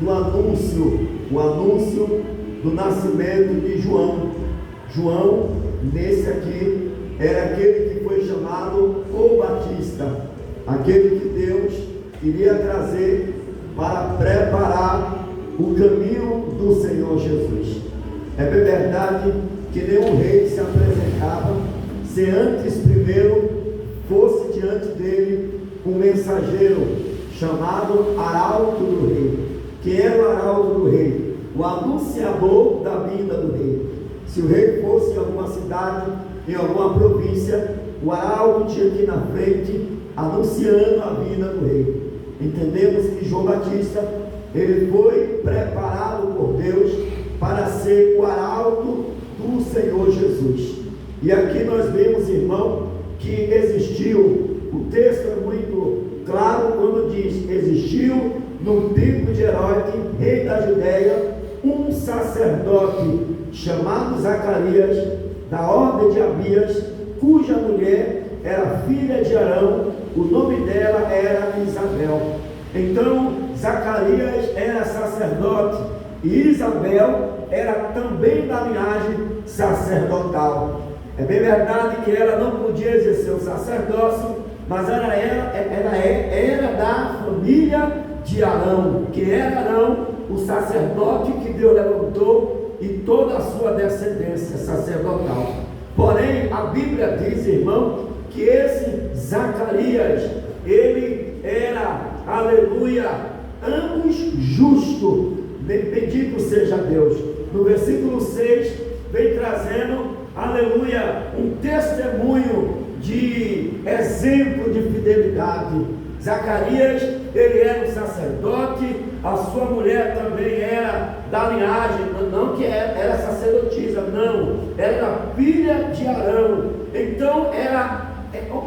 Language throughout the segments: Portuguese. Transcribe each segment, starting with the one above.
o anúncio do nascimento de João. João, nesse aqui, era aquele que foi chamado o Batista, aquele que Deus iria trazer para preparar o caminho do Senhor Jesus. É bem verdade que nenhum rei se apresentava se antes primeiro fosse diante dele um mensageiro chamado arauto do rei. Quem era o arauto do rei? O anunciador da vinda do rei. Se o rei fosse em alguma cidade, em alguma província, o arauto tinha que ir na frente anunciando a vinda do rei. Entendemos que João Batista, ele foi preparado por Deus para ser o arauto do Senhor Jesus. E aqui nós vemos, irmão, que existiu, o texto é muito claro quando diz: existiu no tempo de Herodes, rei da Judéia, um sacerdote chamado Zacarias, da ordem de Abias, cuja mulher era filha de Arão, o nome dela era Isabel. Então Zacarias era sacerdote e Isabel era também da linhagem sacerdotal. É bem verdade que ela não podia exercer o sacerdócio, mas ela era da família de Arão, que era Arão, o sacerdote que Deus levantou, e toda a sua descendência sacerdotal. Porém, a Bíblia diz, irmão, que esse Zacarias, ele era, aleluia, ambos justo. Bendito seja Deus. No versículo 6 vem trazendo, aleluia, um testemunho de exemplo de fidelidade. Zacarias, ele era um sacerdote, a sua mulher também era da linhagem, não que era sacerdotisa, não, era filha de Arão. Então eram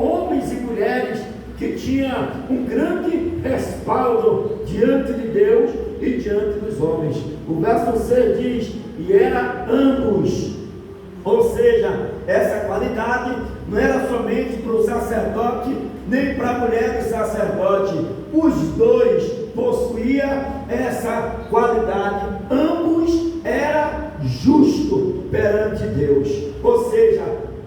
homens e mulheres que tinham um grande respaldo diante de Deus e diante dos homens. O verso 6 diz: e era ambos. Ou seja, essa qualidade não era somente para o sacerdote, nem para a mulher do sacerdote. Os dois possuíam essa qualidade. Ambos eram justos perante Deus. Ou seja,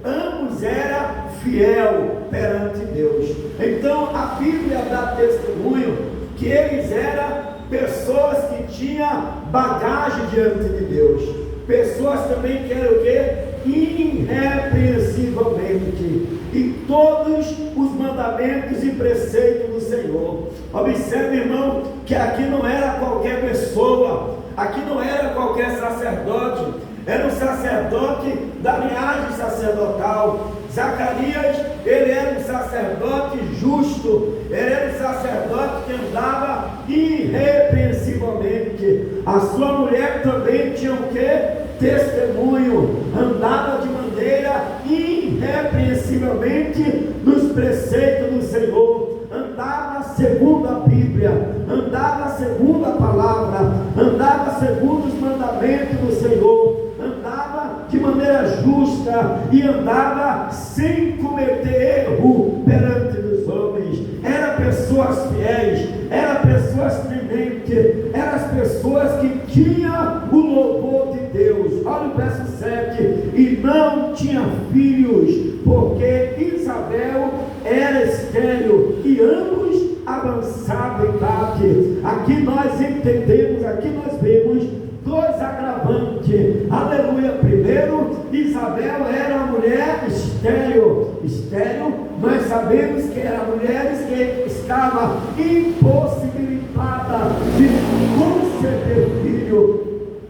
ambos eram fiel perante Deus. Então a Bíblia dá testemunho que eles eram pessoas que tinham bagagem diante de Deus. Pessoas também que eram o quê? Irrepreensivelmente em todos os mandamentos e preceitos do Senhor. Observe, irmão, que aqui não era qualquer pessoa, aqui não era qualquer sacerdote, era um sacerdote da linhagem sacerdotal. Zacarias, ele era um sacerdote justo, ele era um sacerdote que andava irrepreensivelmente. A sua mulher também tinha o quê? Testemunho, andava de maneira irrepreensivelmente nos preceitos do Senhor, andava segundo a Bíblia, andava segundo a palavra, andava segundo os mandamentos do Senhor, andava de maneira justa e andava sem cometer erro perante os homens. Eram pessoas fiéis, eram pessoas tementes, eram as pessoas que tinham o louvor de Deus. Olha o verso 7: e não tinha filhos, porque Isabel era estéril e ambos avançavam em idade. Aqui nós entendemos, aqui nós vemos dois agravantes. Aleluia. Primeiro, Isabel era uma mulher estéril. Estéril, nós sabemos que eram mulheres que estavam impossibilitadas de conceber filho.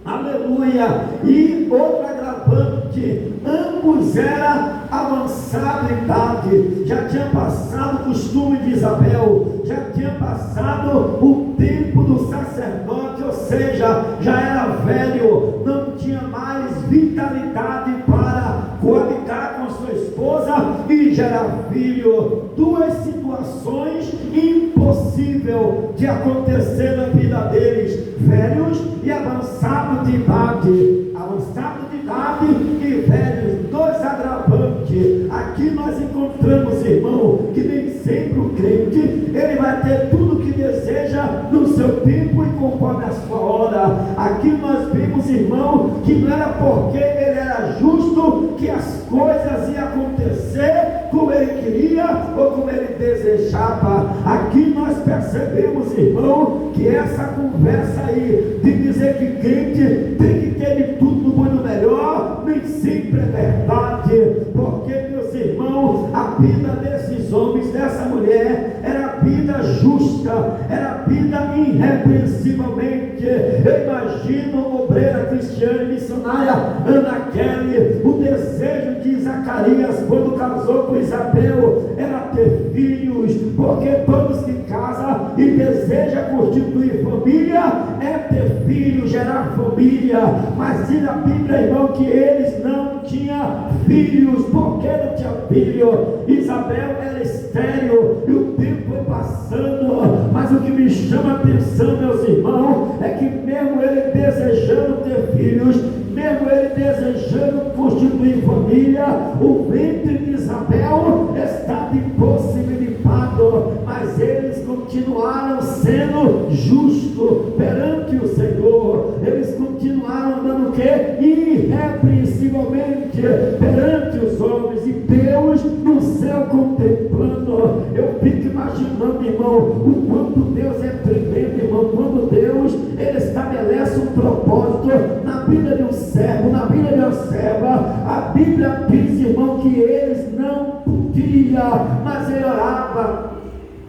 Aleluia. E outro agravante, ambos eram avançados em idade, já tinha passado o costume de Isabel, já tinha passado o tempo do sacerdote, ou seja, já era velho, não tinha mais vitalidade para coabitar com sua esposa e gerar filho. Duas situações impossíveis de acontecer na vida deles: velhos e avançados de idade. Avançados de idade e velhos, dois agravantes. Aqui nós encontramos, irmão, que nem sempre o crente ele vai ter tudo o que deseja no seu tempo e conforme a sua hora. Aqui nós vemos, irmão, que não era porque ele era justo que as coisas iam acontecer como ele queria ou como ele desejava. Aqui nós percebemos, irmão, que essa conversa aí de dizer que crente tem que ter de tudo no bom e no melhor, nem sempre é verdade, porque, meus irmãos, a vida desses homens, dessa mulher, era vida justa, era vida irrepreensivelmente. Eu imagino obreira cristiana e missionária Ana Kelly, o desejo de Zacarias quando casou com Isabel era ter filhos, porque todos que casam e desejam constituir família é ter filhos, gerar família. Mas diz a Bíblia, irmão, que eles não tinham filhos. Por que não tinha filho? Isabel era estéril e o tempo foi passando. Mas o que me chama a atenção, meus irmãos, é que mesmo ele desejando ter filhos, mesmo ele desejando constituir família, o ventre de Isabel estava impossibilitado, mas eles continuaram sendo justos perante o Senhor. Eles continuaram andando o quê? Irrepreensivelmente perante os homens, e Deus no céu contemplando. Eu fico imaginando, irmão, o quanto Deus é tremendo, irmão, quando Deus ele estabelece um propósito na vida de um servo, na vida de uma serva. A Bíblia diz, irmão, que eles não podiam, mas ele orava.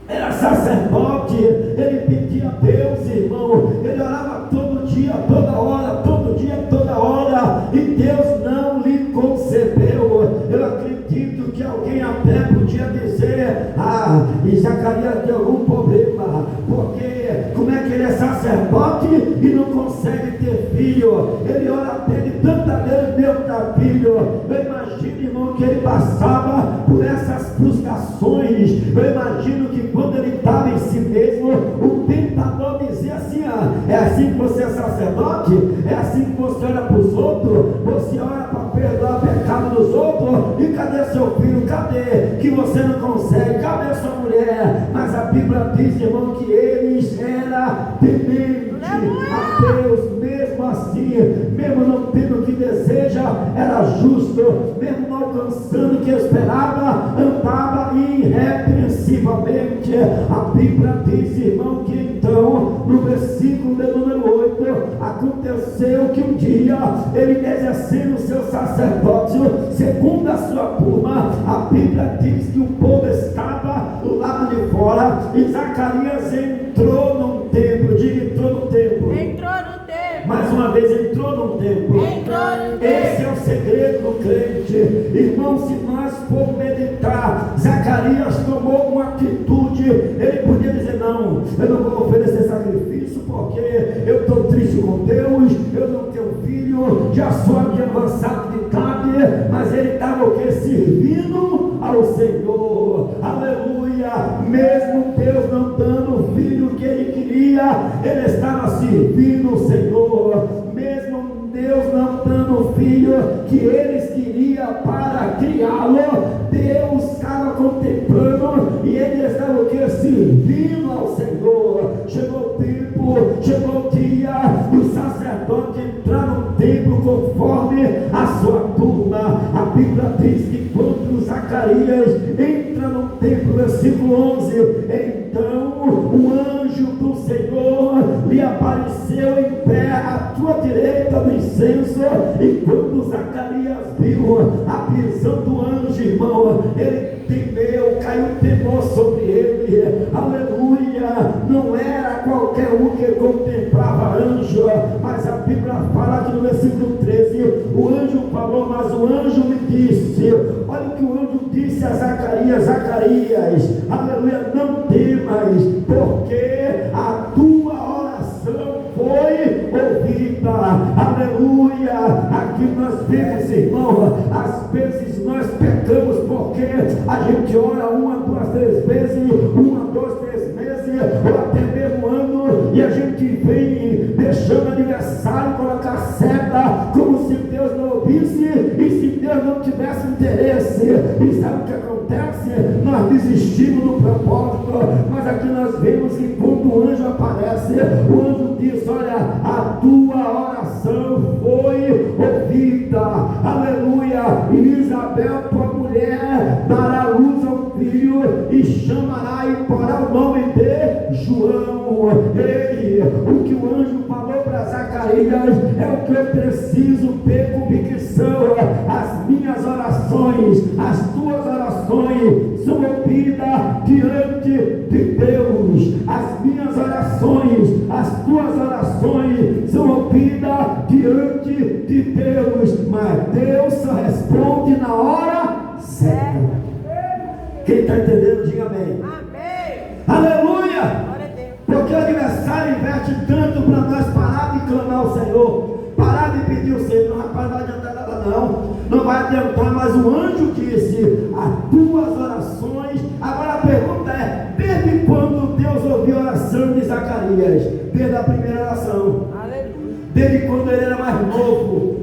Era sacerdote, ele pedia a Deus, irmão, ele orava todo dia, toda hora, todo dia, toda hora, e Deus não lhe concedeu. Eu acredito que alguém até podia dizer: e Zacarias tem algum problema, porque como é que ele é sacerdote e não consegue ter filho? Ele ora até de tanta vez, Deus dá filho. Eu imagino, irmão, que ele passava por essas frustrações. Eu imagino que quando ele estava em si mesmo, o tentador dizia assim: é assim que você é sacerdote? É assim que você ora para os outros? Você ora para perdoar o pecado dos outros? E cadê seu filho? Cadê? Que você não consegue? Cadê sua mulher? Mas a Bíblia diz, irmão, que eles eram tementes a Deus, mesmo assim, mesmo não tendo o que deseja, era justo, mesmo não alcançando o que esperava, andava irrepreensivamente. A Bíblia diz, irmão, que então, no versículo de número 8, aconteceu que um dia, ele exercendo o seu sacerdócio, segundo a sua turma, a Bíblia diz que o povo estava do lado de fora, e Zacarias entrou num templo. Diga: entrou no templo. Entrou no templo. Mais uma vez, entrou num templo. Entrou no templo. Esse é o segredo do crente. Irmão, se nós for meditar, Zacarias tomou uma atitude. Ele podia dizer: não, eu não vou oferecer sacrifício porque eu estou triste com Deus, eu não tenho filho, já sou aqui avançado de idade. Mas ele estava o que? Servindo ao Senhor. Aleluia. Mesmo Deus não dando o filho que ele queria, ele estava servindo o Senhor. Mesmo Deus não dando o filho que eles queriam para criá-lo, Deus estava contemplando e ele estava o que? Servindo ao Senhor. Chegou o tempo, chegou o dia do sacerdote entrar no templo conforme a sua turma. A Bíblia diz que quando Zacarias entra no templo, versículo 11, então o anjo do Senhor lhe apareceu em pé à sua direita do incenso. E quando Zacarias viu a visão do anjo, irmão, ele temeu, caiu temor sobre ele. Aleluia. Não era qualquer um que contemplava anjo, mas a Bíblia fala que no versículo 13, o anjo falou, mas o anjo lhe disse, olha o que o anjo disse a Zacarias: Zacarias, aleluia, não temas, porque a tua oração foi ouvida. Aleluia. Aqui nós vemos, irmão, às vezes nós pecamos porque a gente ora 1, 2, 3 vezes, 1, 2, 3 meses, ou até mesmo ano, e a gente vem deixando aniversário, colocar seta, como se Deus não ouvisse e se Deus não tivesse interesse. E sabe o que acontece? acontece, nós desistimos do propósito, mas aqui nós vemos que quando o anjo aparece, o anjo diz: olha, a tua oração foi ouvida, aleluia. E Isabel, tua mulher, dará luz a um filho e chamará e porá o nome de João. Ei, o que o anjo falou para Zacarias é o que eu preciso ter convicção. As minhas orações, as tuas orações são ouvidas diante de Deus. As minhas orações, as tuas orações são ouvidas diante de Deus, mas Deus só responde na hora certa. Quem está entendendo, diga amém. Amém. Aleluia. Porque o adversário inverte tanto para nós parar de clamar ao Senhor, parar de pedir ao Senhor. Não, rapaz, não vai adiantar nada não vai adiantar. Mas o anjo disse: as tuas orações. Agora a pergunta é: desde quando Deus ouviu a oração de Zacarias? Desde a primeira oração. Aleluia. Desde quando ele era mais novo,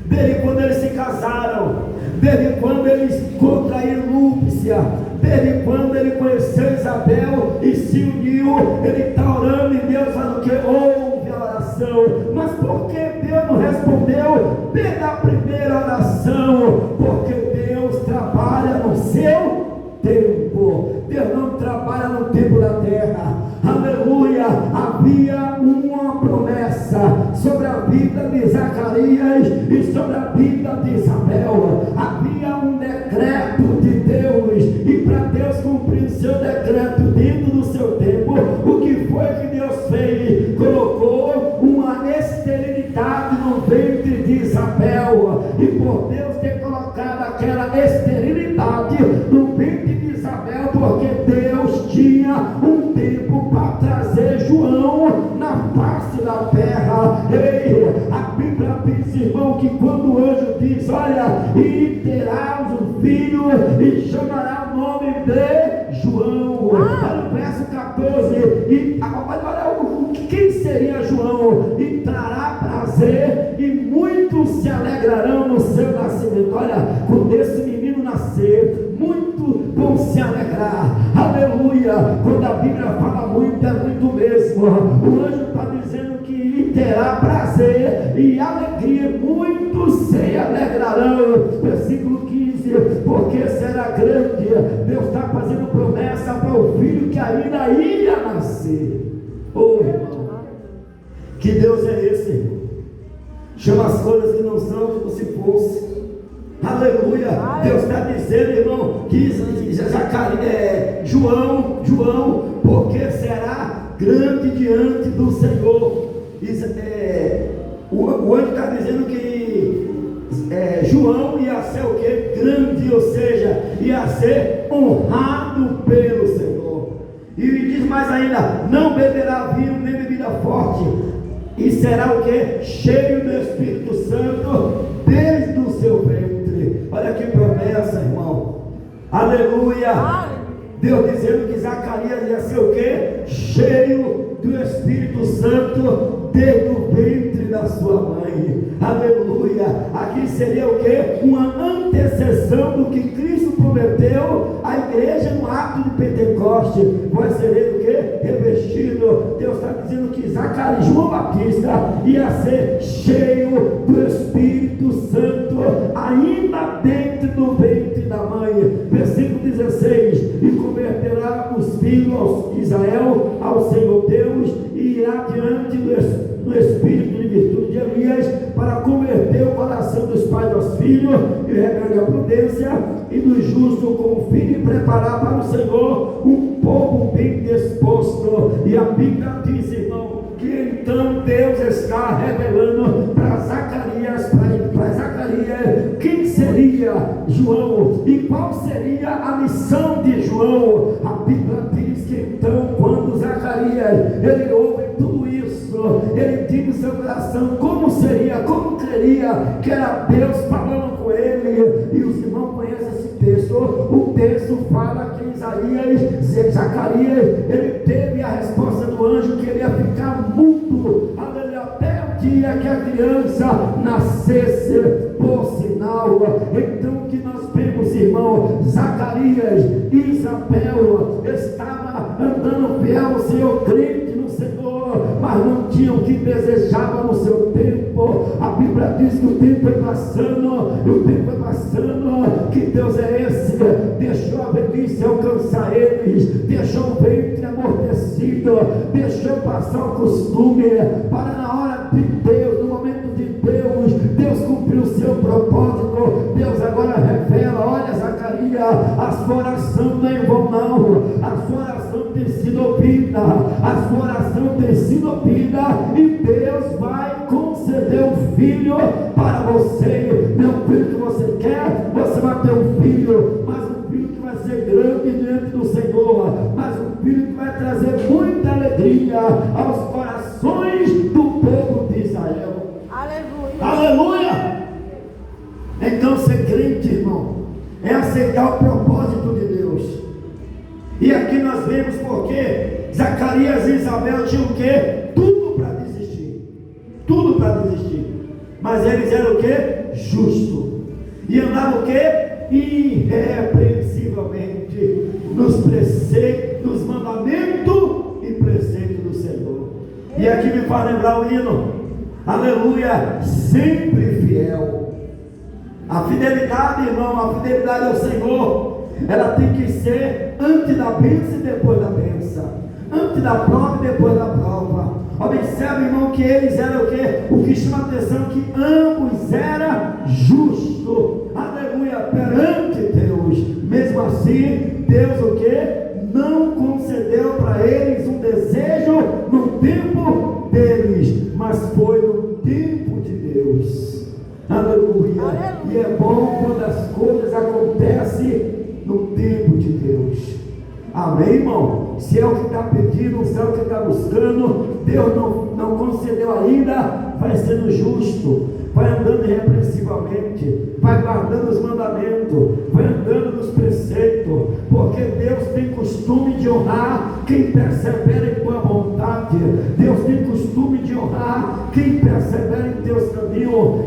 desde quando eles se casaram, desde quando eles contraíram núpcia, desde quando ele conheceu Isabel e se uniu. Ele está orando e Deus falando que ouve a oração. Mas por que Deus não respondeu desde a primeira oração? Porque Deus trabalha no seu tempo. Deus não trabalha no tempo da terra. Aleluia. Havia uma promessa sobre a vida de Zacarias e sobre a vida de Isabel. Havia um decreto de Deus, e para Deus cumprir o seu decreto dentro do seu tempo, o que foi que Deus fez? Colocou uma esterilidade no ventre de Isabel, e por Deus ter colocado aquela esterilidade no ventre de Isabel, porque Deus tinha um tempo para trazer João na face da terra. Ei, a Bíblia diz, irmão, que quando o anjo diz: olha, e terás um filho e chamará o nome de João. Olha o verso 14. E olha quem seria João? E trará prazer, e muitos se alegrarão no seu nascimento. Olha, quando esse menino nascer, muitos vão se alegrar. Aleluia. Quando a Bíblia fala muito, é muito mesmo. O anjo está dizendo que terá prazer e alegria, muitos se alegrarão. Versículo 15: porque será grande. Deus está fazendo promessa para o filho que ainda ia nascer. Oh, irmão, que Deus é esse, irmão? Chama as coisas que não são como se fosse. Aleluia. Deus está dizendo, irmão, que João, porque será grande diante do Senhor. O anjo está dizendo que João ia ser o que? Grande, ou seja, ia ser honrado pelo Senhor. E diz mais ainda: não beberá vinho nem bebida forte, e será o que? Cheio do Espírito Santo desde o seu ventre. Olha que promessa, irmão. Aleluia. Deus dizendo que Zacarias ia ser o que? Cheio do Espírito Santo desde o ventre da sua mãe. Aleluia. Aqui seria o que? Uma antecessão do que Cristo prometeu à igreja no ato de Pentecoste. Vai ser ele o que? Revestido. Deus está dizendo que Zacarias, João Batista, ia ser cheio do Espírito Santo ainda dentro do ventre da mãe. Versículo 16: e converterá os filhos de Israel ao Senhor Deus, e irá diante do Espírito de virtude de Elias, para converter o coração dos pais aos filhos, e regar a prudência, e do justo com o fim de preparar para o Senhor um povo bem disposto. E a Bíblia diz, irmão, que então Deus está revelando para Zacarias, quem seria João e qual seria a missão de João. A Bíblia diz que então, quando Zacarias ele ouve tudo isso, ele diz no seu coração como seria, como creria que era Deus falando com ele. E os irmãos conhecem esse texto. O texto fala que Zacarias, ele teve a resposta do anjo que ele ia ficar mudo até o dia que a criança nascesse, por sinal. Então o que nós vemos, irmão, Zacarias e Isabel estava andando fiel ao Senhor, crente no Senhor, mas não tinha o que desejava no seu tempo. A Bíblia diz que o tempo foi passando, que Deus é esse, deixou a velhice alcançar eles, deixou o ventre amortecido, deixou passar o costume, para na hora de Deus, no momento de Deus, Deus cumpriu o seu propósito. Deus agora revela: olha, Zacarias, a sua oração não é em vão não, a sua oração tem sido ouvida, e Deus vai conceder um filho para você. Não é um filho que você quer, você vai ter um filho, mas um filho que vai ser grande diante do Senhor, mas um filho que vai trazer muita alegria aos corações do povo de Israel. Aleluia. Aleluia! Então ser crente, irmão, é aceitar o propósito de Deus. E aqui nós vemos porque Zacarias e Isabel tinham o quê? Tudo para desistir, mas eles eram o quê? Justo, e andavam o quê? Irrepreensivelmente nos preceitos, nos mandamentos e preceitos do Senhor. E aqui me faz lembrar o hino, aleluia, sempre fiel. A fidelidade, irmão, a fidelidade ao Senhor, ela tem que ser antes da bênção e depois da bênção, antes da prova e depois da prova. Observe, irmão, que eles eram o quê? O que chama a atenção é que ambos eram justos, aleluia, perante Deus. Mesmo assim, Deus o quê? Não concedeu para eles um desejo no tempo deles, mas foi no tempo de Deus. Aleluia. E é bom quando as coisas acontecem no tempo de Deus. Amém, irmão? Se é o que está pedindo, se é o que está buscando, Deus não concedeu ainda, vai sendo justo, vai andando irrepreensivamente, vai guardando os mandamentos, vai andando nos preceitos, porque Deus tem costume de honrar quem persevera em tua vontade. Deus tem costume de honrar quem persevera em teus caminhos.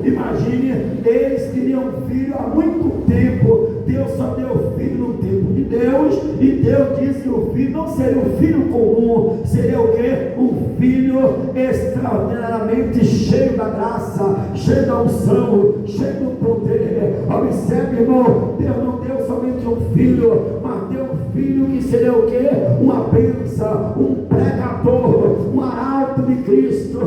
Imagine, eles queriam filho há muito tempo, Deus só deu filho no tempo de Deus, e Deus disse que o filho não seria um filho comum, seria o quê? Um filho extraordinariamente cheio da graça, cheio da unção, cheio do poder. Observe, irmão, Deus não deu somente um filho, mas deu um filho que seria o quê? Uma bênção, um pregador, um arauto de Cristo.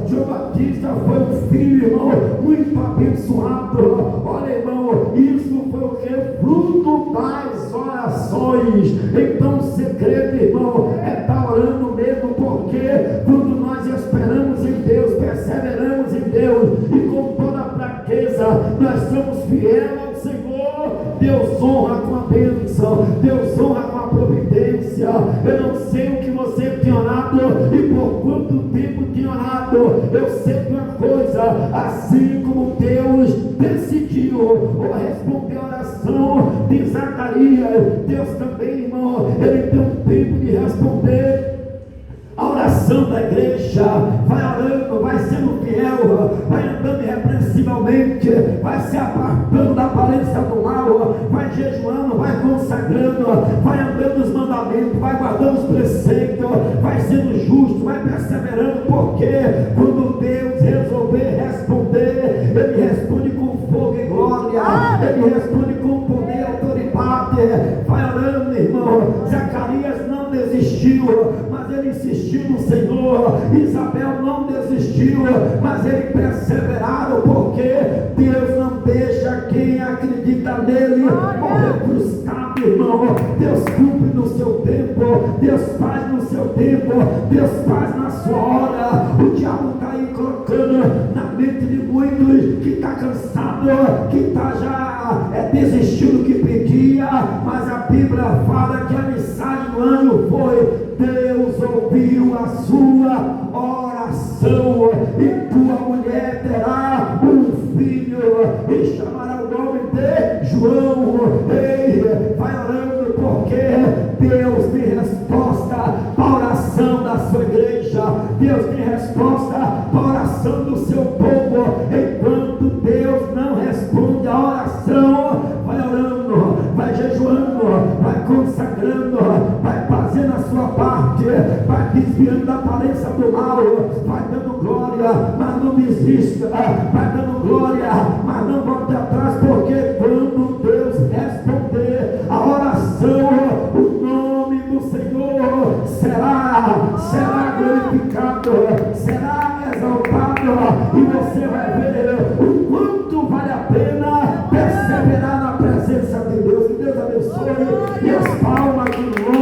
João Batista foi um filho, irmão, muito abençoado. Olha, irmão, isso foi o quê? Fruto das orações. Então o segredo, irmão, é estar orando mesmo, porque quando nós esperamos em Deus, perseveramos em Deus, e com toda a fraqueza nós somos fiéis ao Senhor, Deus honra com a bênção, Deus honra com a providência. Eu não sei o que você tem orado e por quanto tempo tem orado. Eu sei de uma coisa: assim como Deus decidiu responder a oração de Zacarias, Deus também, irmão, Ele tem um tempo de responder a oração da igreja. Vai orando, vai sendo fiel, vai andando irrepreensivelmente, vai se apartando da aparência do mal, vai jejuando, vai consagrando, vai andando nos mandamentos, vai guardando os preceitos, vai sendo justo, vai perseverando, porque quando Deus resolver responder, Ele responde com fogo e glória, Ele responde com poder e autoridade. Vai orando, irmão. Zacarias não desistiu, mas ele insistiu no Senhor. Isabel não desistiu, mas eles perseveraram, porque Deus não deixa quem acredita nele morrer frustrado, irmão. Deus cumpre no seu tempo, Deus faz no seu tempo, Deus faz na sua hora. O diabo está aí colocando na mente de muitos que está cansado, que está já desistindo do que pedia, mas a Bíblia fala que a mensagem do anjo foi: Deus ouviu a sua oração, e tua mulher terá um filho, e chamará o nome de João. Ei, vai orando, porque Deus tem resposta para a oração da sua igreja, Deus tem resposta para a oração do seu povo. Enquanto Deus não responde a oração, vai orando, vai jejuando, vai dando glória, mas não desista, vai dando glória, mas não volte atrás, porque quando Deus responder a oração, o nome do Senhor será glorificado, será exaltado, e você vai ver o quanto vale a pena perseverar na presença de Deus. Que Deus abençoe, e as palmas de glória.